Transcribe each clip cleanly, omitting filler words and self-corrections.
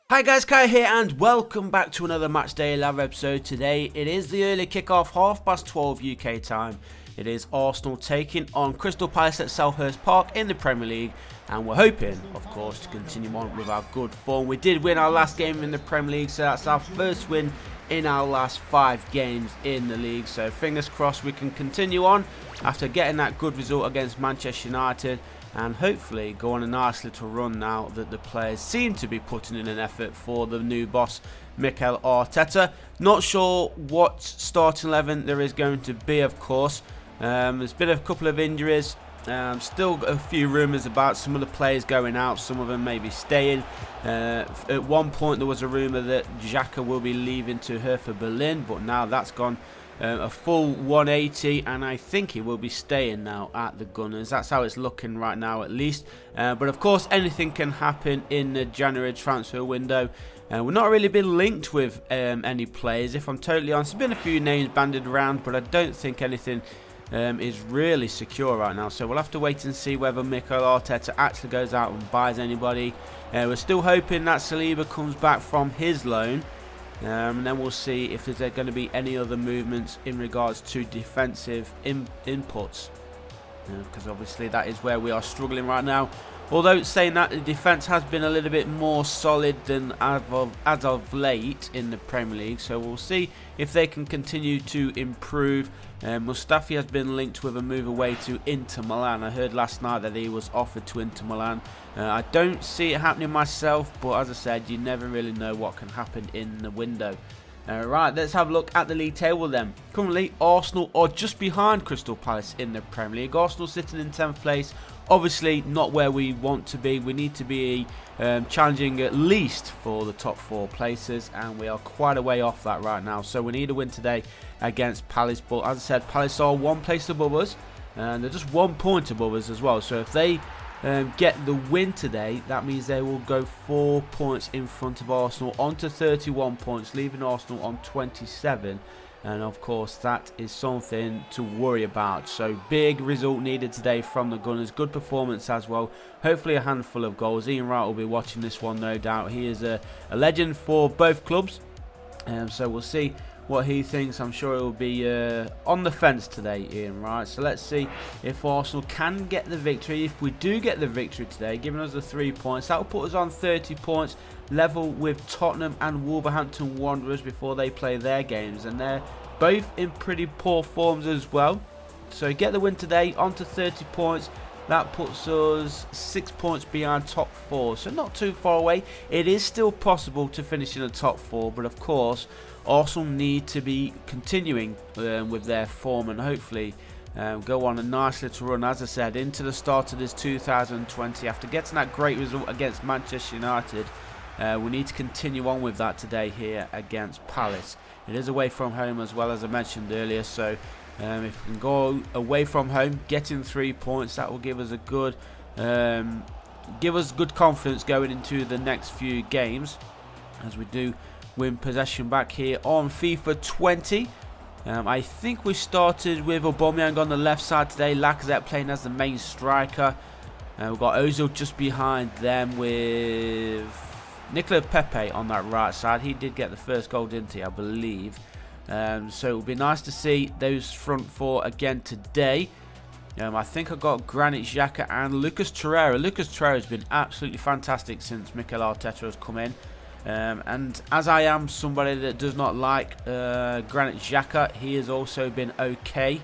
Hi guys, Kai here and welcome back to another Matchday 11 episode. Today it is the early kickoff, 12:30 UK time. It is Arsenal taking on Crystal Palace at Selhurst Park in the Premier League, and we're hoping, of course, to continue on with our good form. We did win our last game in the Premier League, so that's our first win in our last 5 games in the league. So fingers crossed we can continue on after getting that good result against Manchester United, and hopefully go on a nice little run now that the players seem to be putting in an effort for the new boss, Mikel Arteta. Not sure what starting 11 there is going to be, of course. There's been a couple of injuries. Still a few rumours about some of the players going out, some of them maybe staying. At one point there was a rumour that Xhaka will be leaving to Hertha Berlin, but now that's gone a full 180, and I think he will be staying now at the Gunners. That's how it's looking right now, at least. But of course anything can happen in the January transfer window. We've not really been linked with any players, if I'm totally honest. There's been a few names banded around, but I don't think anything is really secure right now, so we'll have to wait and see whether Mikel Arteta actually goes out and buys anybody. We're still hoping that Saliba comes back from his loan, and then we'll see if there's going to be any other movements in regards to defensive inputs, because obviously that is where we are struggling right now. Although saying that, the defence has been a little bit more solid than as of late in the Premier League, so we'll see if they can continue to improve. Mustafi has been linked with a move away to Inter Milan. I heard last night that he was offered to Inter Milan. I don't see it happening myself, but as I said, you never really know what can happen in the window. Right, let's have a look at the league table then. Currently, Arsenal are just behind Crystal Palace in the Premier League. Arsenal sitting in 10th place. Obviously, not where we want to be. We need to be challenging at least for the top 4 places, and we are quite a way off that right now. So we need a win today against Palace. But as I said, Palace are 1 place above us, and they're just 1 point above us as well. So if they get the win today, that means they will go 4 points in front of Arsenal onto 31 points, leaving Arsenal on 27. And of course that is something to worry about. So big result needed today from the Gunners. Good performance as well. Hopefully a handful of goals. Ian Wright will be watching this one, no doubt. He is a legend for both clubs. So we'll see what he thinks. I'm sure he'll be on the fence today, Ian Wright. So let's see if Arsenal can get the victory. If we do get the victory today, giving us the 3 points, that will put us on 30 points, level with Tottenham and Wolverhampton Wanderers before they play their games, and they're both in pretty poor forms as well. So get the win today, onto 30 points. That puts us 6 points behind top 4, so not too far away. It is still possible to finish in the top 4, but of course Arsenal need to be continuing with their form, and hopefully go on a nice little run, as I said, into the start of this 2020. After getting that great result against Manchester United, we need to continue on with that today here against Palace. It is away from home as well, as I mentioned earlier, so if we can go away from home, getting 3 points, that will give us a good confidence going into the next few games, as we do win possession back here on FIFA 20. I think we started with Aubameyang on the left side today, Lacazette playing as the main striker. We've got Ozil just behind them with Nicola Pepe on that right side. He did get the first goal, didn't he, I believe. So it would be nice to see those front 4 again today. I think I got Granit Xhaka and Lucas Torreira. Lucas Torreira has been absolutely fantastic since Mikel Arteta has come in. And as I am somebody that does not like Granit Xhaka, he has also been okay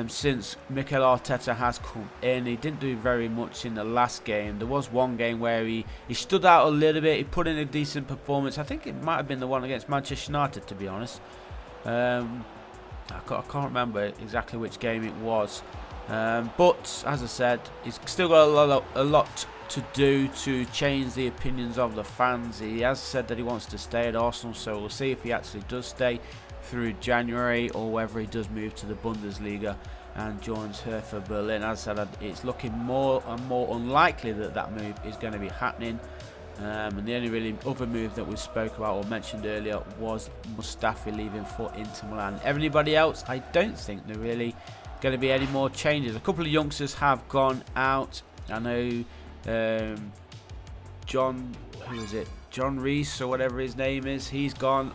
since Mikel Arteta has come in. He didn't do very much in the last game. There was one game where he stood out a little bit. He put in a decent performance. I think it might have been the one against Manchester United, to be honest. I can't remember exactly which game it was. But as I said, he's still got a lot to do to change the opinions of the fans. He has said that he wants to stay at Arsenal, so we'll see if he actually does stay through January, or whether he does move to the Bundesliga and joins Hertha Berlin. As I said, it's looking more and more unlikely that that move is going to be happening. And the only really other move that we spoke about or mentioned earlier was Mustafi leaving for Inter Milan. Everybody else, I don't think there really going to be any more changes. A couple of youngsters have gone out. I know who is it? John Reese or whatever his name is. He's gone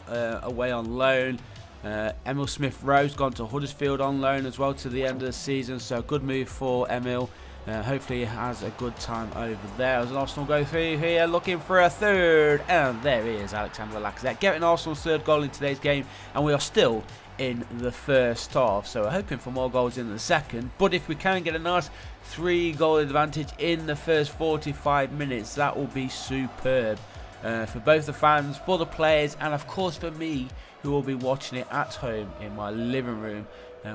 away on loan. Emil Smith-Rowe's gone to Huddersfield on loan as well to the end of the season. So a good move for Emil. Hopefully he has a good time over there. As Arsenal go through here looking for a third. And there he is, Alexander Lacazette, getting Arsenal's third goal in today's game. And we are still in the first half. So we're hoping for more goals in the second. But if we can get a nice 3-goal advantage in the first 45 minutes, that will be superb. For both the fans, for the players, and of course for me, who will be watching it at home in my living room.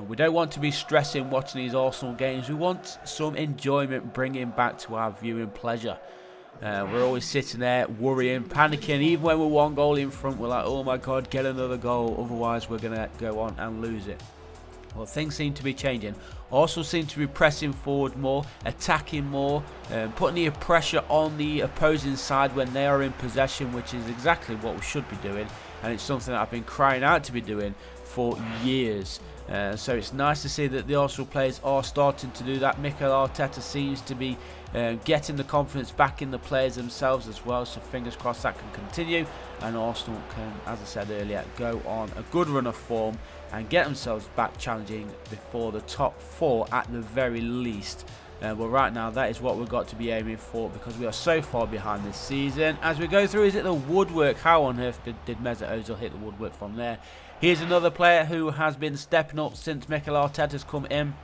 We don't want to be stressing watching these Arsenal games. We want some enjoyment bringing back to our viewing pleasure. We're always sitting there worrying, panicking. Even when we're 1 goal in front, we're like, oh my god, get another goal, otherwise we're going to go on and lose it. Well, things seem to be changing. Arsenal seem to be pressing forward more, attacking more, putting the pressure on the opposing side when they are in possession, which is exactly what we should be doing, and it's something that I've been crying out to be doing for years. So it's nice to see that the Arsenal players are starting to do that. Mikel Arteta seems to be getting the confidence back in the players themselves as well, so fingers crossed that can continue and Arsenal can, as I said earlier, go on a good run of form and get themselves back challenging before the top 4 at the very least. Well, right now that is what we've got to be aiming for, because we are so far behind this season. As we go through, is it the woodwork? How on earth did Mesut Ozil hit the woodwork from there? Here's another player who has been stepping up since Mikel Arteta's come in.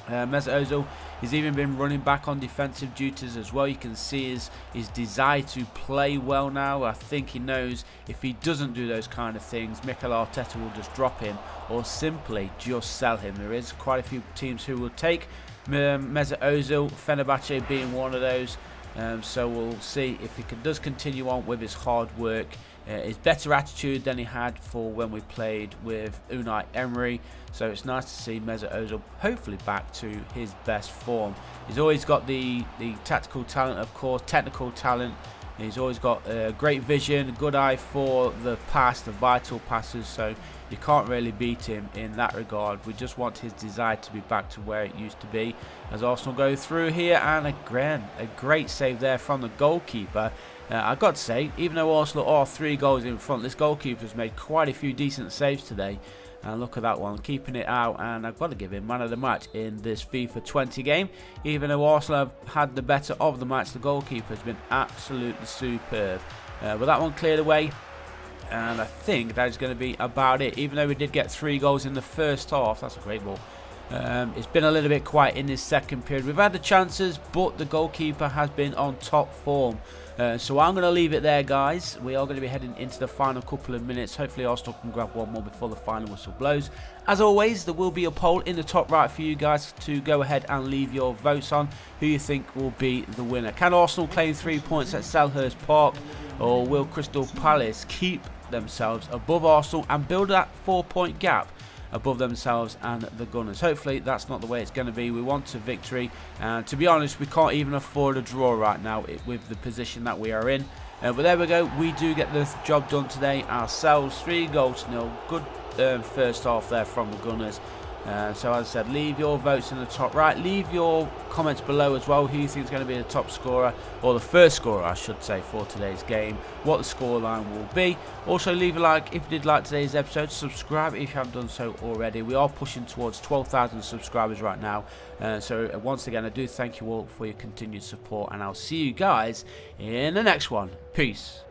Mesut Ozil has even been running back on defensive duties as well. You can see his desire to play well now. I think he knows if he doesn't do those kind of things, Mikel Arteta will just drop him or simply just sell him. There is quite a few teams who will take Mesut Ozil, Fenerbahce being one of those. So we'll see if he does continue on with his hard work, his better attitude than he had for when we played with Unai Emery. So it's nice to see Mesut Ozil hopefully back to his best form. He's always got the tactical talent, of course, technical talent. He's always got great vision, good eye for the pass, the vital passes, so you can't really beat him in that regard. We just want his desire to be back to where it used to be. As Arsenal go through here, and again, a great save there from the goalkeeper. I've got to say, even though Arsenal are 3 goals in front, this goalkeeper's made quite a few decent saves today. And look at that one, keeping it out, and I've got to give him man of the match in this FIFA 20 game. Even though Arsenal have had the better of the match, the goalkeeper has been absolutely superb. With that one cleared away, and I think that is going to be about it. Even though we did get 3 goals in the first half, that's a great ball. It's been a little bit quiet in this second period. We've had the chances, but the goalkeeper has been on top form. So I'm going to leave it there, guys. We are going to be heading into the final couple of minutes. Hopefully Arsenal can grab one more before the final whistle blows. As always, there will be a poll in the top right for you guys to go ahead and leave your votes on who you think will be the winner. Can Arsenal claim 3 points at Selhurst Park, or will Crystal Palace keep themselves above Arsenal and build that 4-point gap above themselves and the Gunners? Hopefully that's not the way it's going to be. We want a victory, and to be honest, we can't even afford a draw right now with the position that we are in. But there we go, we do get the job done today ourselves. 3-0. Good first half there from the Gunners. So as I said, leave your votes in the top right. Leave your comments below as well who you think is going to be the top scorer, or the first scorer I should say, for today's game, what the scoreline will be. Also leave a like if you did like today's episode. Subscribe if you haven't done so already. We are pushing towards 12,000 subscribers right now. So once again, I do thank you all for your continued support, and I'll see you guys in the next one. Peace.